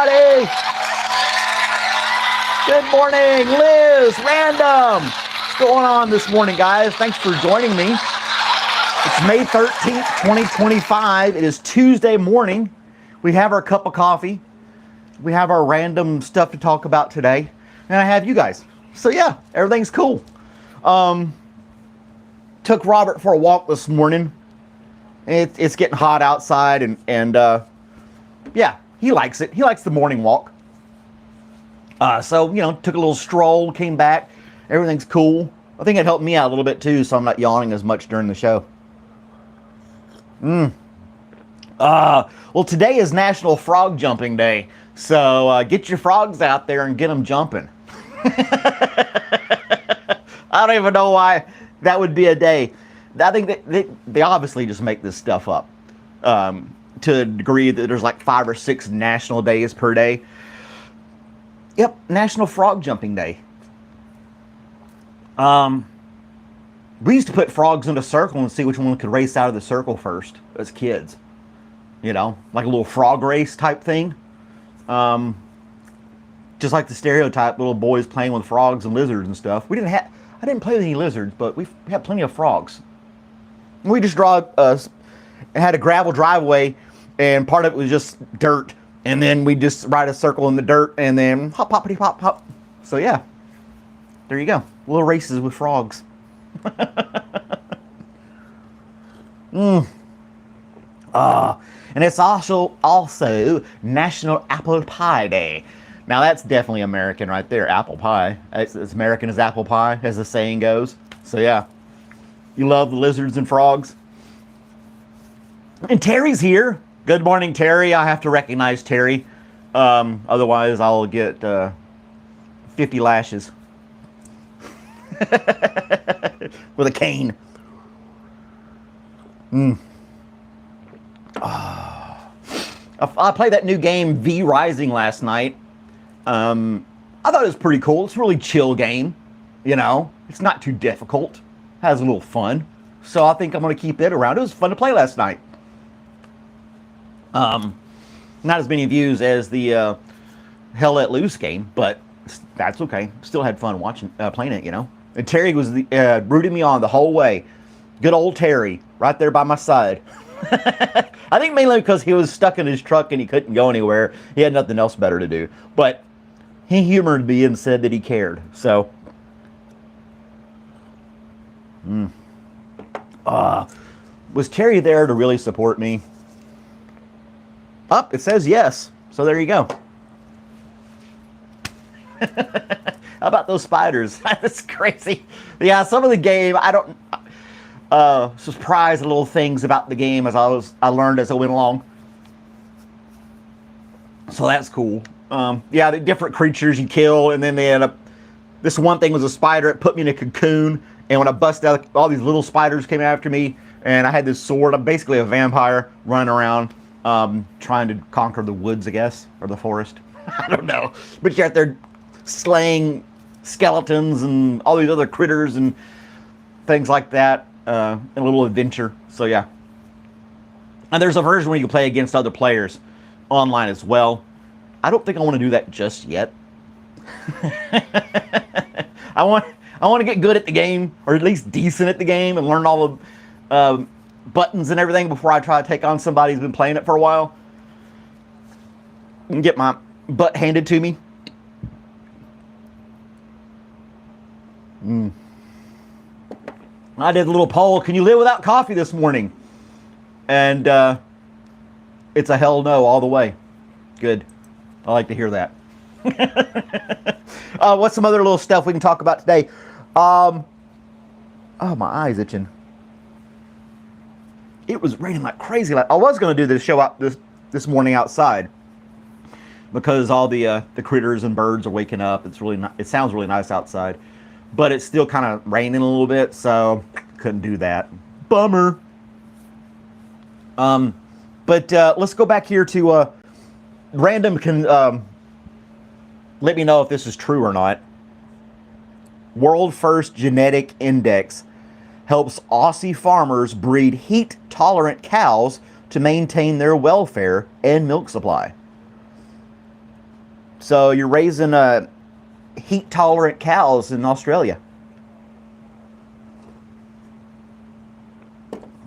everybody. Good morning, Liz, Random. What's going on this morning, guys? Thanks for joining me. It's May 13th, 2025. It is Tuesday morning. We have our cup of coffee. We have our random stuff to talk about today. And I have you guys. So yeah, everything's cool. Took Robert for a walk this morning. It's getting hot outside, and yeah, he likes it. He likes the morning walk. So, you know, took a little stroll, came back. Everything's cool. I think it helped me out a little bit too, so I'm not yawning as much during the show. Well, today is National Frog Jumping Day, so get your frogs out there and get them jumping. I don't even know why that would be a day. I think that they obviously just make this stuff up to a degree that there's like 5 or 6 national days per day. Yep, National Frog Jumping Day. We used to put frogs in a circle and see which one could race out of the circle first as kids. You know, like a little frog race type thing. Just like the stereotype, little boys playing with frogs and lizards and stuff. I didn't play with any lizards, but we had plenty of frogs. We just had a gravel driveway, and part of it was just dirt. And then we just ride a circle in the dirt, and then hop, hoppity, hop, hop. So yeah, there you go. Little races with frogs. And it's also National Apple Pie Day. Now that's definitely American right there. Apple pie. It's American as apple pie, as the saying goes. So yeah, you love the lizards and frogs. And Terry's here. Good morning, Terry. I have to recognize Terry. Otherwise, I'll get 50 lashes. With a cane. I played that new game, V Rising, last night. I thought it was pretty cool. It's a really chill game. You know, it's not too difficult. Has a little fun. So I think I'm going to keep it around. It was fun to play last night. Not as many views as the Hell Let Loose game, but that's okay. Still had fun playing it, you know. And Terry was rooting me on the whole way. Good old Terry, right there by my side. I think mainly because he was stuck in his truck and he couldn't go anywhere. He had nothing else better to do. But he humored me and said that he cared. So, was Terry there to really support me? It says yes. So there you go. How about those spiders? That's crazy. Yeah, some of the game, I don't surprised little things about the game as I learned as I went along. So that's cool. Yeah, the different creatures you kill, and then they end up. This one thing was a spider. It put me in a cocoon, and when I busted out, all these little spiders came after me, and I had this sword. I'm basically a vampire running around. Trying to conquer the woods, I guess, or the forest. I don't know. But you're out there slaying skeletons and all these other critters and things like that. A little adventure. So yeah. And there's a version where you can play against other players online as well. I don't think I want to do that just yet. I want to get good at the game, or at least decent at the game, and learn all the buttons and everything before I try to take on somebody who's been playing it for a while and get my butt handed to me. I did a little poll. Can you live without coffee this morning? And it's a hell no all the way. Good. I like to hear that. What's some other little stuff we can talk about today? Oh, my eye's itching. It was raining like crazy. I was going to do this show out this morning outside because all the critters and birds are waking up. It sounds really nice outside, but it's still kind of raining a little bit, so couldn't do that. Bummer. But let's go back here to Random. Can let me know if this is true or not. World First Genetic Index helps Aussie farmers breed heat-tolerant cows to maintain their welfare and milk supply. So you're raising heat tolerant cows in Australia.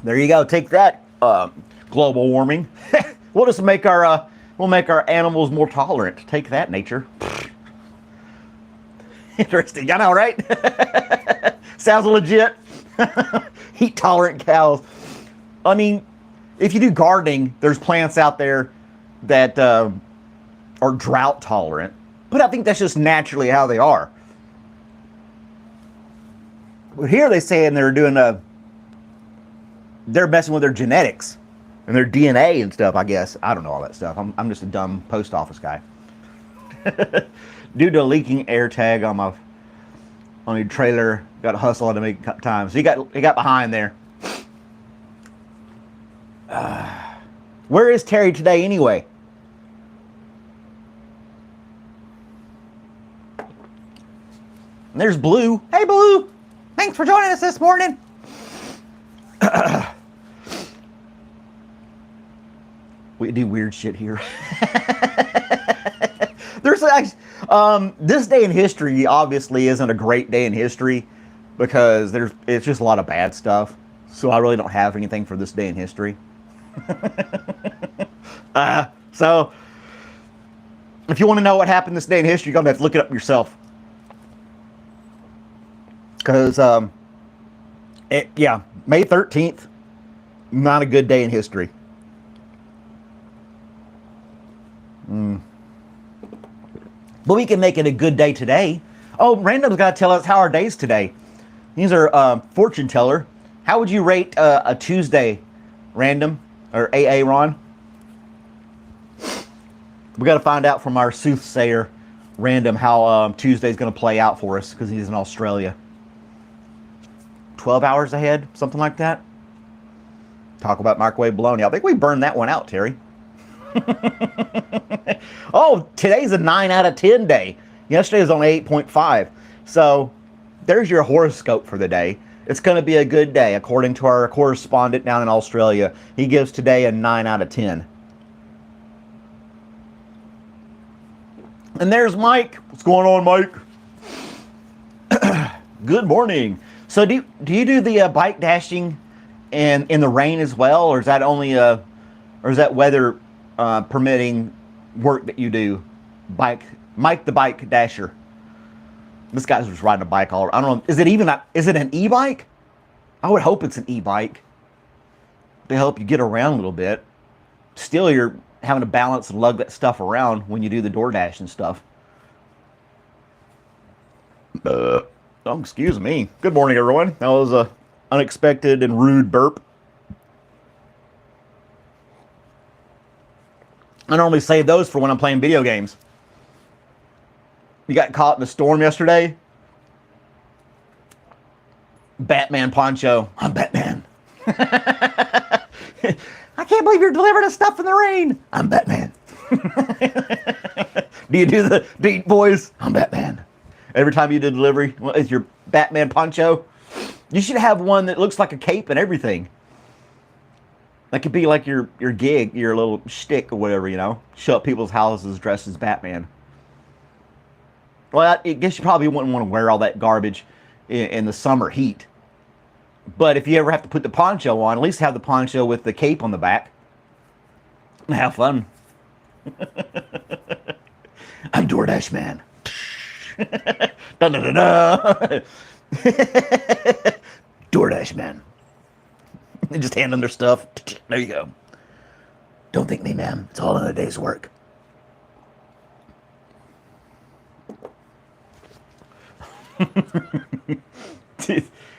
There you go. Take that, global warming. We'll just make our animals more tolerant. Take that, nature. Interesting. I know, right? Sounds legit. Heat tolerant cows. I mean, if you do gardening, there's plants out there that are drought tolerant, but I think that's just naturally how they are. But here they say, and they're doing they're messing with their genetics and their DNA and stuff, I guess. I don't know all that stuff. I'm just a dumb post office guy. Due to a leaking air tag on your trailer, got to hustle to make time. So he got behind there. Where is Terry today anyway? And there's Blue. Hey, Blue. Thanks for joining us this morning. We do weird shit here. There's this day in history obviously isn't a great day in history because it's just a lot of bad stuff. So I really don't have anything for this day in history. So if you want to know what happened this day in history, you're gonna have to look it up yourself. Because May 13th, not a good day in history. But we can make it a good day today. Oh, Random's got to tell us how our day's today. He's our fortune teller. How would you rate a Tuesday, Random, or AA Ron? We got to find out from our soothsayer, Random, how Tuesday's going to play out for us because he's in Australia. 12 hours ahead, something like that. Talk about microwave bologna. I think we burned that one out, Terry. Oh, today's a 9 out of 10 day. Yesterday was only 8.5. So there's your horoscope for the day. It's going to be a good day, according to our correspondent down in Australia. He gives today a 9 out of 10. And there's Mike. What's going on, Mike? Good morning. So do you do the bike dashing and in the rain as well, or is that only or is that weather permitting work that you do? Mike the bike dasher. This guy's just riding a bike all. I don't know. Is it an e-bike? I would hope it's an e-bike to help you get around a little bit. Still, you're having to balance and lug that stuff around when you do the DoorDash and stuff. Oh, excuse me. Good morning, everyone. That was a unexpected and rude burp. I normally save those for when I'm playing video games. You got caught in the storm yesterday? Batman poncho. I'm Batman. I can't believe you're delivering us stuff in the rain. I'm Batman. Do you do the beat boys? I'm Batman. Every time you do delivery, is your Batman poncho? You should have one that looks like a cape and everything. That could be like your gig, your little shtick or whatever, you know. Show up people's houses dressed as Batman. Well, I guess you probably wouldn't want to wear all that garbage in the summer heat. But if you ever have to put the poncho on, at least have the poncho with the cape on the back. And have fun. I'm DoorDash man. Da da da da. DoorDash man. They just hand them their stuff. There you go. Don't thank me, ma'am. It's all in a day's work.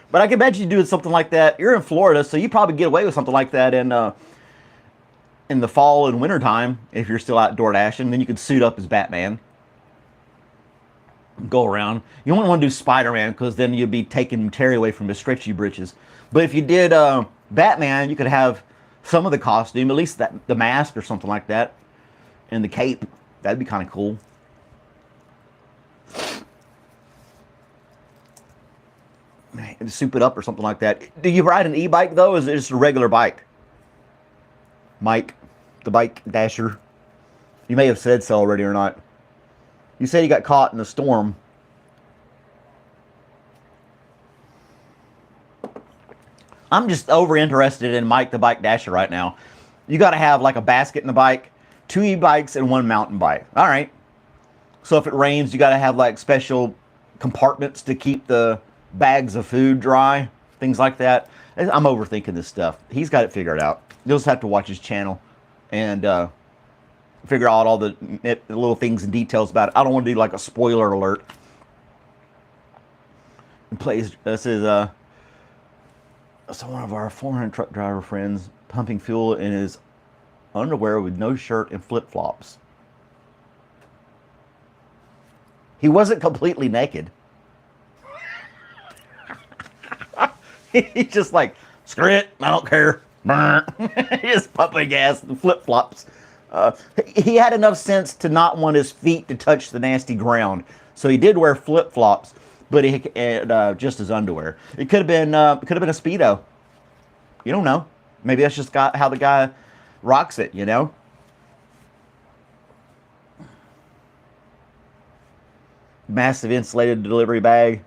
But I can bet you doing something like that. You're in Florida, so you probably get away with something like that in the fall and winter time if you're still out door dashing. Then you could suit up as Batman, go around. You wouldn't want to do Spider-Man because then you'd be taking Terry away from his stretchy britches. But if you did Batman, you could have some of the costume, at least the mask or something like that, and the cape. That'd be kind of cool. And soup it up or something like that. Do you ride an e-bike though, or is it just a regular bike? Mike, the bike dasher. You may have said so already or not. You said he got caught in a storm. I'm just over interested in Mike the Bike Dasher right now. You got to have like a basket in the bike, 2 e-bikes, and 1 mountain bike. All right. So if it rains, you got to have like special compartments to keep the bags of food dry, things like that. I'm overthinking this stuff. He's got it figured out. You'll just have to watch his channel and figure out all the little things and details about it. I don't want to do like a spoiler alert. This is so one of our 400 truck driver friends pumping fuel in his underwear with no shirt and flip-flops. He wasn't completely naked. He's just like, screw it, I don't care. He's pumping gas and flip-flops. He had enough sense to not want his feet to touch the nasty ground. So he did wear flip-flops, but he just his underwear. It could have been a Speedo. You don't know. Maybe that's just how the guy rocks it, you know? Massive insulated delivery bag.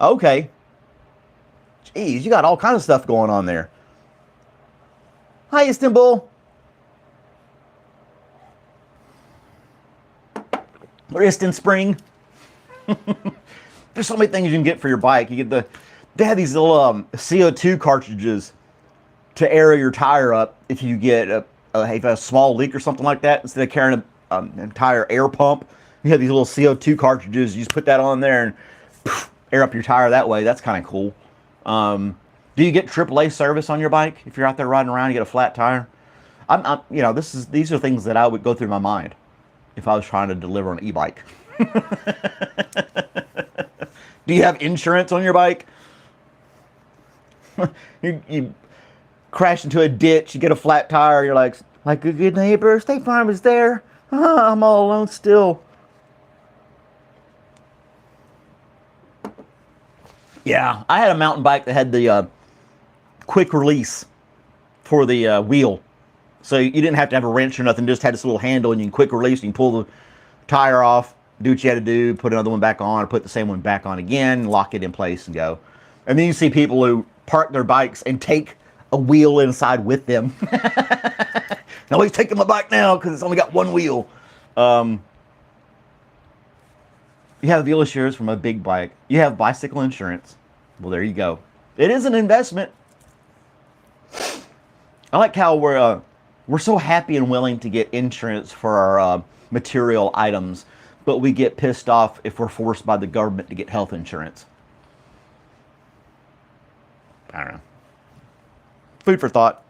Okay. Jeez, you got all kinds of stuff going on there. Hi, Istanbul. Or Istan Spring. There's so many things you can get for your bike. You get they have these little CO2 cartridges to air your tire up if you get a small leak or something like that. Instead of carrying an entire air pump, you have these little CO2 cartridges. You just put that on there and poof, air up your tire that way. That's kind of cool. Do you get AAA service on your bike if you're out there riding around? You get a flat tire. You know, these are things that I would go through my mind if I was trying to deliver an e-bike. Do you have insurance on your bike? you crash into a ditch, you get a flat tire, you're like a good neighbor, State Farm is there. I'm all alone still. Yeah, I had a mountain bike that had the quick release for the wheel. So you didn't have to have a wrench or nothing, just had this little handle and you can quick release, you can pull the tire off, do what you had to do, put another one back on, or put the same one back on again, lock it in place and go. And then you see people who park their bikes and take a wheel inside with them. Nobody's taking my bike now because it's only got one wheel. You have the insurance from a big bike. You have bicycle insurance. Well, there you go. It is an investment. I like how we're so happy and willing to get insurance for our material items, but we get pissed off if we're forced by the government to get health insurance. I don't know. Food for thought.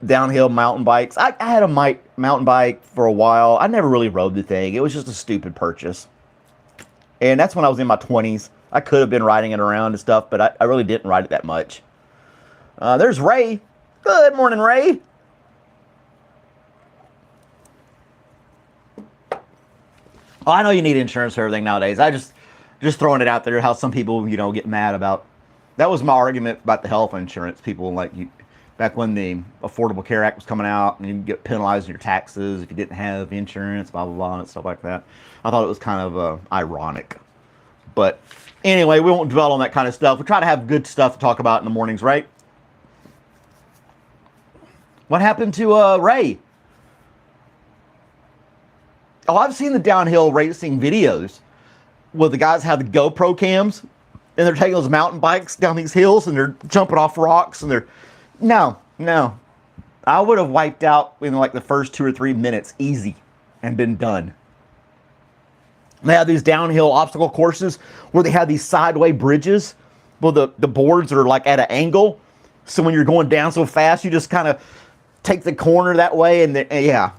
Downhill mountain bikes. I had a mountain bike for a while. I never really rode the thing. It was just a stupid purchase. And that's when I was in my 20s. I could have been riding it around and stuff, but I really didn't ride it that much. There's Ray. Good morning, Ray. Oh, I know you need insurance for everything nowadays. I just throwing it out there, how some people, you know, get mad about. That was my argument about the health insurance. People like back when the Affordable Care Act was coming out, and you get penalized in your taxes if you didn't have insurance, blah blah blah, and stuff like that. I thought it was kind of ironic. But anyway, we won't dwell on that kind of stuff. We try to have good stuff to talk about in the mornings, right? What happened to Ray? Oh, I've seen the downhill racing videos where the guys have the GoPro cams and they're taking those mountain bikes down these hills and they're jumping off rocks and they're... No. I would have wiped out in like the first 2 or 3 minutes easy and been done. They have these downhill obstacle courses where they have these sideway bridges. Well, the boards are like at an angle. So when you're going down so fast, you just kind of take the corner that way and yeah.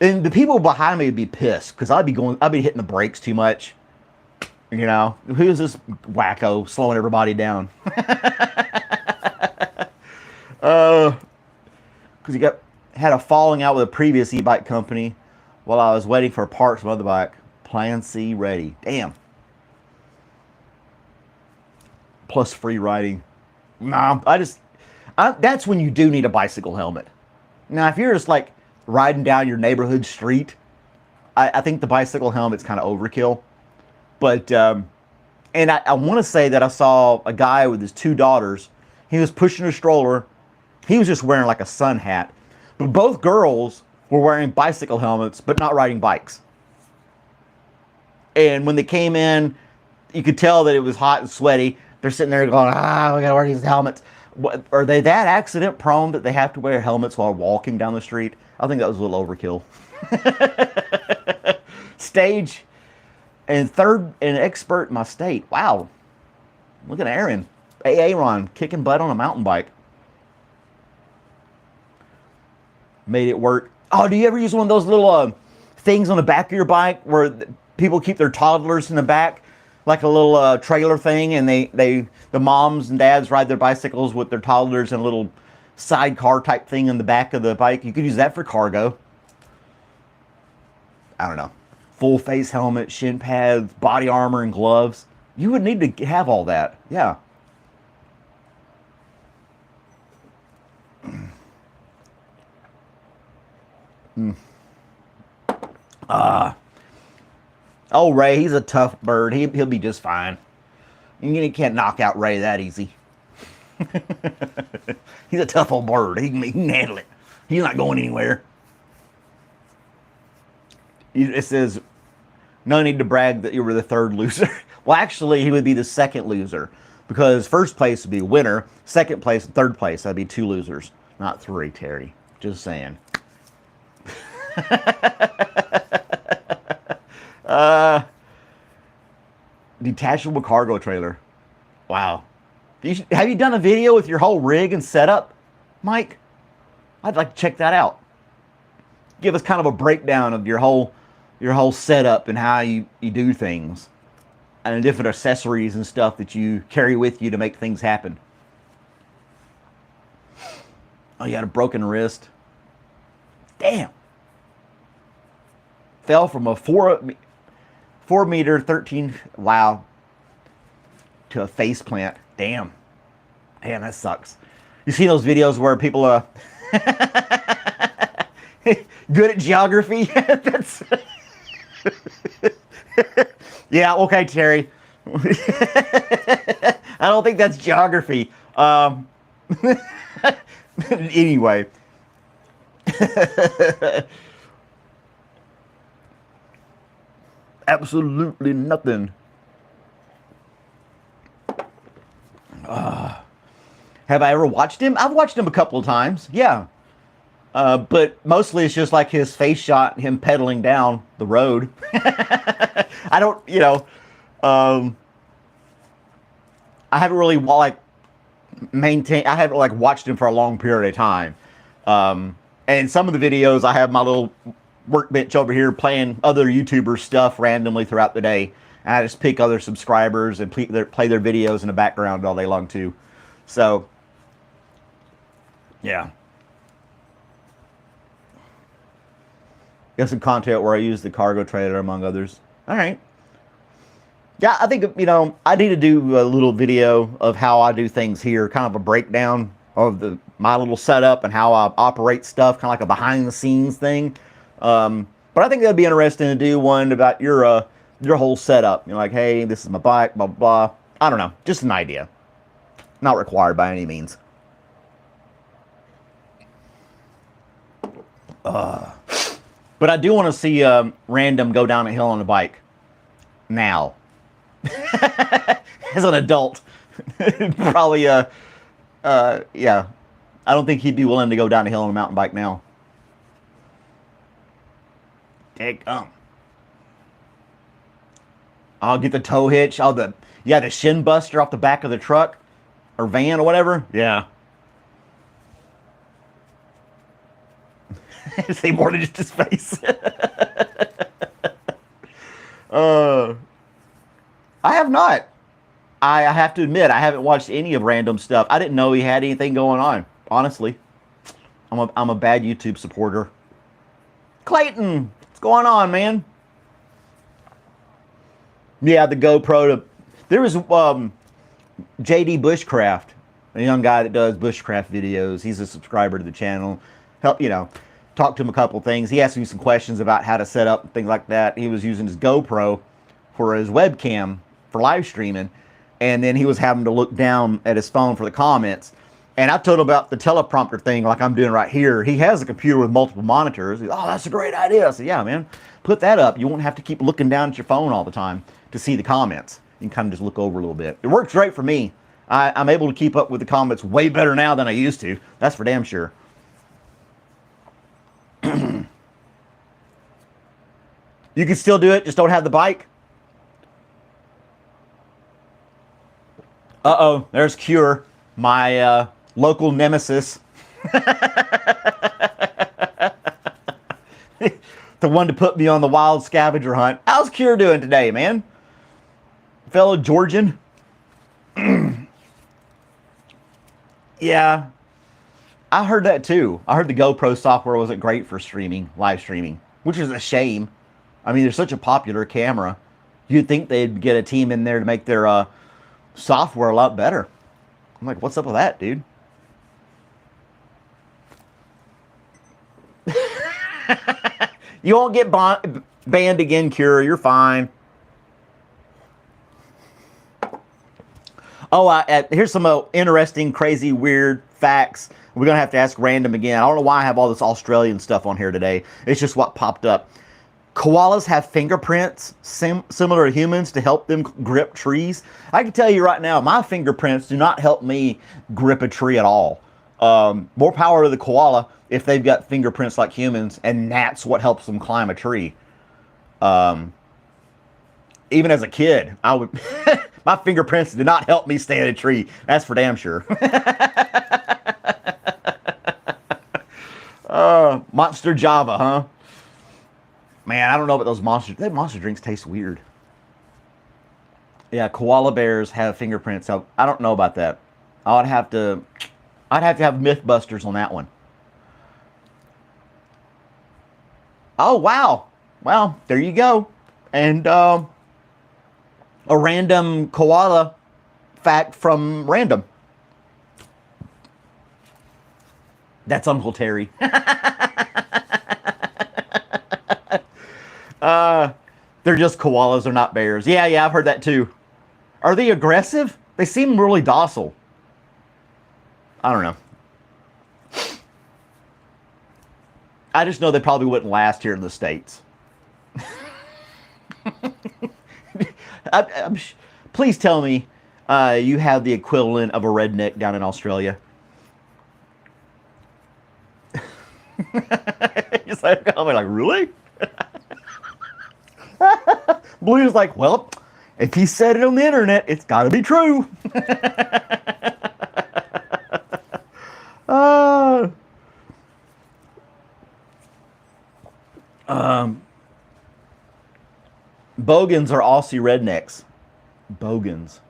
And the people behind me would be pissed because I'd be hitting the brakes too much. You know, who's this wacko slowing everybody down? Because he had a falling out with a previous e-bike company while I was waiting for parts from other bike. Plan C ready. Damn. Plus free riding. Nah, that's when you do need a bicycle helmet. Now, if you're just like riding down your neighborhood street, I think the bicycle helmet's kind of overkill. But, and I want to say that I saw a guy with his two daughters. He was pushing a stroller. He was just wearing like a sun hat. But both girls were wearing bicycle helmets, but not riding bikes. And when they came in, you could tell that it was hot and sweaty. They're sitting there going, we gotta wear these helmets. What, are they that accident prone that they have to wear helmets while walking down the street? I think that was a little overkill. Stage and third and expert in my state. Wow. Look at Aaron. Aaron kicking butt on a mountain bike. Made it work. Oh, do you ever use one of those little things on the back of your bike where people keep their toddlers in the back? Like a little trailer thing, and the moms and dads ride their bicycles with their toddlers in a little sidecar type thing in the back of the bike. You could use that for cargo. I don't know. Full face helmet, shin pads, body armor, and gloves. You would need to have all that. Yeah. Oh, Ray, he's a tough bird. He'll be just fine. You can't knock out Ray that easy. He's a tough old bird. He can handle it. He's not going anywhere. It says, no need to brag that you were the third loser. Well, actually, he would be the second loser. Because first place would be winner. Second place and third place, that'd be two losers. Not three, Terry. Just saying. Detachable cargo trailer. Wow. Have you done a video with your whole rig and setup, Mike? I'd like to check that out. Give us kind of a breakdown of your whole setup and how you do things. And the different accessories and stuff that you carry with you to make things happen. Oh, you had a broken wrist. Damn. Fell from a 4 meter, 13, wow, to a face plant. Damn. Man, that sucks. You see those videos where people are good at geography? That's yeah, okay, Terry. I don't think that's geography. Anyway. Absolutely nothing. Have I ever watched him? I've watched him a couple of times. Yeah. But mostly it's just like his face shot, him pedaling down the road. I don't, I haven't really I haven't like watched him for a long period of time. And some of the videos I have my little workbench over here playing other YouTubers stuff randomly throughout the day. And I just pick other subscribers and play their videos in the background all day long too. So, yeah. Got some content where I use the cargo trailer among others. All right. Yeah, I think, I need to do a little video of how I do things here. Kind of a breakdown of my little setup and how I operate stuff. Kind of like a behind the scenes thing. But I think that'd be interesting to do one about your whole setup. Like, hey, this is my bike, blah, blah, blah. I don't know. Just an idea. Not required by any means. But I do want to see Random go down a hill on a bike. Now. As an adult. Probably, yeah. I don't think he'd be willing to go down a hill on a mountain bike now. I'll get the tow hitch. The shin buster off the back of the truck or van or whatever. Yeah. See more than just his face. I have not. I have to admit, I haven't watched any of Random stuff. I didn't know he had anything going on. Honestly, I'm a bad YouTube supporter. Clayton, what's going on, man? Yeah, the GoPro. There was JD Bushcraft, a young guy that does bushcraft videos. He's a subscriber to the channel. help, talk to him a couple things. He asked me some questions about how to set up things like that. He was using his GoPro for his webcam for live streaming, and then he was having to look down at his phone for the comments. And I told him about the teleprompter thing like I'm doing right here. He has a computer with multiple monitors. He's, oh, that's a great idea. I said, yeah, man, put that up. You won't have to keep looking down at your phone all the time to see the comments. You can kind of just look over a little bit. It works great for me. I'm able to keep up with the comments way better now than I used to. That's for damn sure. You can still do it, just don't have the bike. Uh-oh, there's Cure, my local nemesis. The one to put me on the wild scavenger hunt. How's Cure doing today, man? Fellow Georgian? Yeah, I heard that too. I heard the GoPro software wasn't great for streaming, live streaming, which is a shame. I mean, they're such a popular camera. You'd think they'd get a team in there to make their software a lot better. I'm like, what's up with that, dude? You won't get banned again, Cure. You're fine. Oh, here's some interesting, crazy, weird facts. We're going to have to ask random again. I don't know why I have all this Australian stuff on here today. It's just what popped up. Koalas have fingerprints similar to humans to help them grip trees. I can tell you right now, my fingerprints do not help me grip a tree at all. More power to the koala if they've got fingerprints like humans, and that's what helps them climb a tree. Even as a kid, I would my fingerprints did not help me stay in a tree. That's for damn sure. Monster Java, huh? Man, I don't know about those monsters. That monster drinks taste weird. Yeah, koala bears have fingerprints. So I don't know about that. I'd have to have Mythbusters on that one. Oh, wow. Well, there you go. And a random koala fact from random. That's Uncle Terry. They're just koalas, they're not bears. Yeah, I've heard that too. Are they aggressive? They seem really docile. I don't know. I just know they probably wouldn't last here in the States. Please tell me you have the equivalent of a redneck down in Australia. He's like, really? Blue's like, well, if he said it on the internet, it's got to be true. Bogans are Aussie rednecks. Bogans.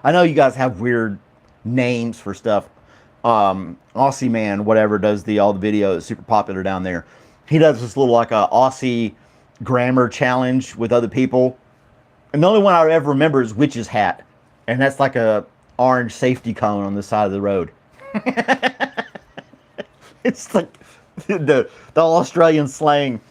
I know you guys have weird names for stuff. Aussie Man, whatever, does all the videos, super popular down there. He does this little like a Aussie grammar challenge with other people. And the only one I ever remember is Witch's Hat. And that's like a orange safety cone on the side of the road. It's like the Australian slang.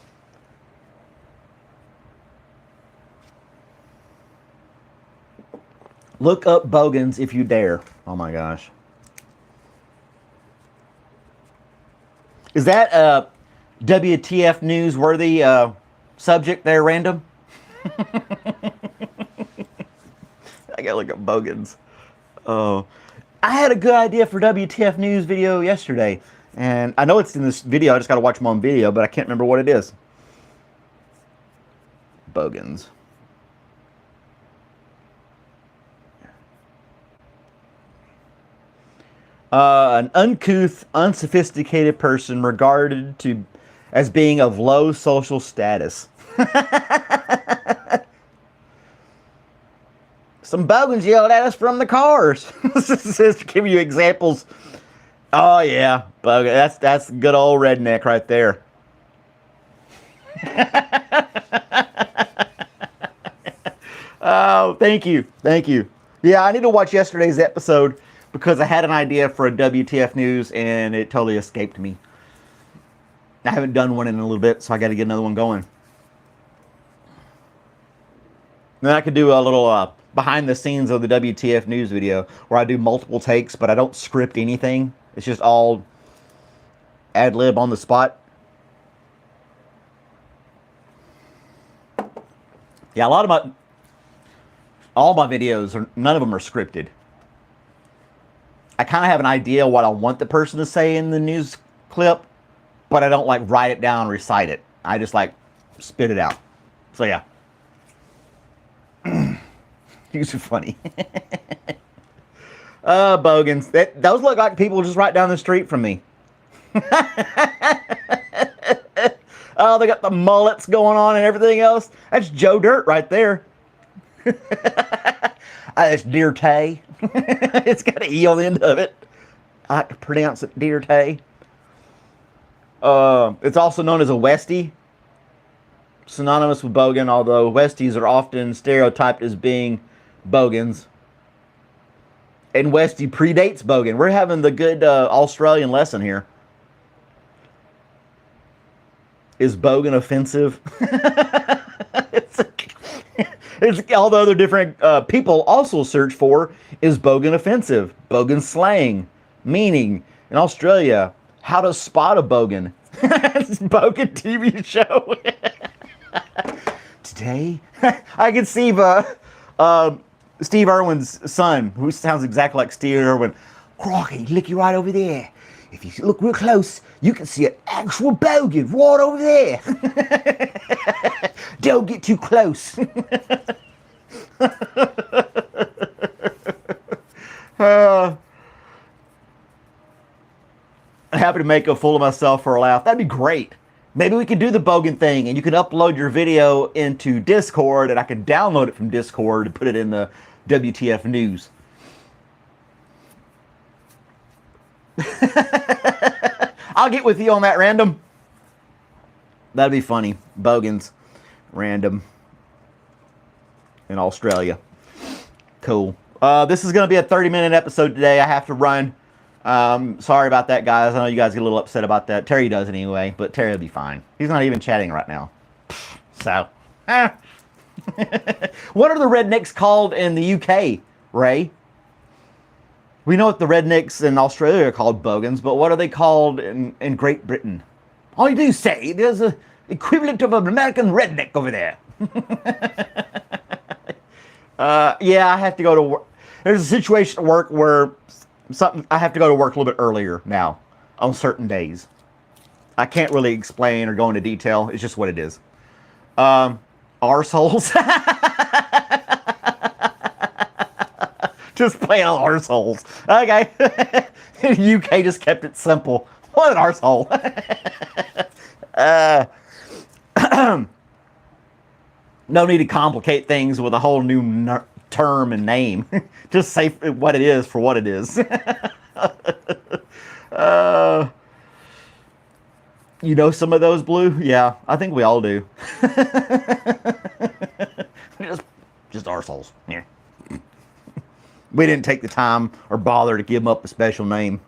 Look up Bogans if you dare. Oh my gosh. Is that a WTF newsworthy subject there, random? I gotta look up Bogans. Oh, I had a good idea for WTF news video yesterday, and I know it's in this video. I just gotta watch them on video, but I can't remember what it is. Bogans. An uncouth, unsophisticated person regarded as being of low social status. Some bogans yelled at us from the cars. This is to give you examples. Oh yeah, bogan. That's good old redneck right there. Oh, thank you. Yeah, I need to watch yesterday's episode because I had an idea for a WTF news and it totally escaped me. I haven't done one in a little bit, so I got to get another one going. Then I could do a little behind the scenes of the WTF news video where I do multiple takes, but I don't script anything. It's just all ad lib on the spot. Yeah, all my videos none of them are scripted. I kind of have an idea what I want the person to say in the news clip, but I don't like write it down, recite it. I just like spit it out. So yeah. These are funny. Bogans. Those look like people just right down the street from me. Oh, they got the mullets going on and everything else. That's Joe Dirt right there. That's Deer Tay. It's got an E on the end of it. I like to pronounce it Deer Tay. It's also known as a Westie. Synonymous with bogan, although Westies are often stereotyped as being bogans. And Westie predates bogan. We're having the good Australian lesson here. Is bogan offensive? Although they're different, people also search for, is bogan offensive? Bogan slang. Meaning, in Australia, how to spot a bogan. It's a bogan TV show. Today, I can see Steve Irwin's son, who sounds exactly like Steve Irwin. Crocky, looky right over there. If you look real close, you can see an actual bogan right over there. Don't get too close. Happy to make a fool of myself for a laugh. That'd be great. Maybe we could do the bogan thing, and you can upload your video into Discord, and I can download it from Discord and put it in the WTF news. I'll get with you on that, Random. That'd be funny. Bogans. Random. In Australia. Cool. This is going to be a 30-minute episode today. I have to run. Sorry about that, guys. I know you guys get a little upset about that. Terry does anyway, but Terry will be fine. He's not even chatting right now. So. What are the rednecks called in the UK, Ray? We know what the rednecks in Australia are called, bogans, but what are they called in Great Britain? I do say there's an equivalent of an American redneck over there. Yeah, I have to go to work. There's a situation at work where I have to go to work a little bit earlier now on certain days. I can't really explain or go into detail. It's just what it is. Arseholes. Just plain old arseholes. Okay. UK just kept it simple. What an arsehole. No need to complicate things with a whole new term and name. Just say what it is for what it is. You know some of those, Blue? Yeah, I think we all do. just arseholes. Yeah. We didn't take the time or bother to give them up a special name.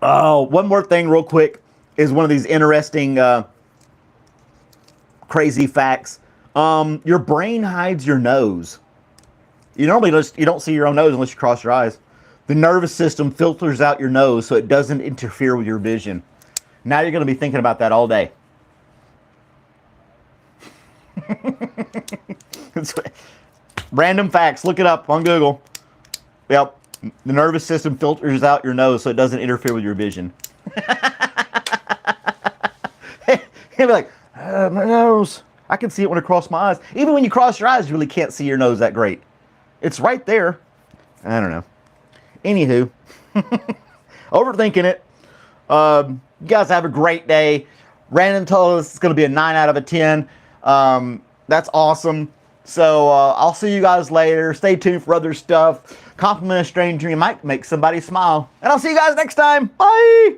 Oh, one more thing real quick is one of these interesting crazy facts. Your brain hides your nose. You don't see your own nose unless you cross your eyes. The nervous system filters out your nose so it doesn't interfere with your vision. Now you're going to be thinking about that all day. Random facts. Look it up on Google. Yep. The nervous system filters out your nose so it doesn't interfere with your vision. You'll be like, my nose. I can see it when I cross my eyes. Even when you cross your eyes, you really can't see your nose that great. It's right there. I don't know. Anywho. Overthinking it. You guys have a great day. Random told us it's going to be a 9 out of a 10. That's awesome. So I'll see you guys later. Stay tuned for other stuff. Compliment a stranger. You might make somebody smile. And I'll see you guys next time. Bye.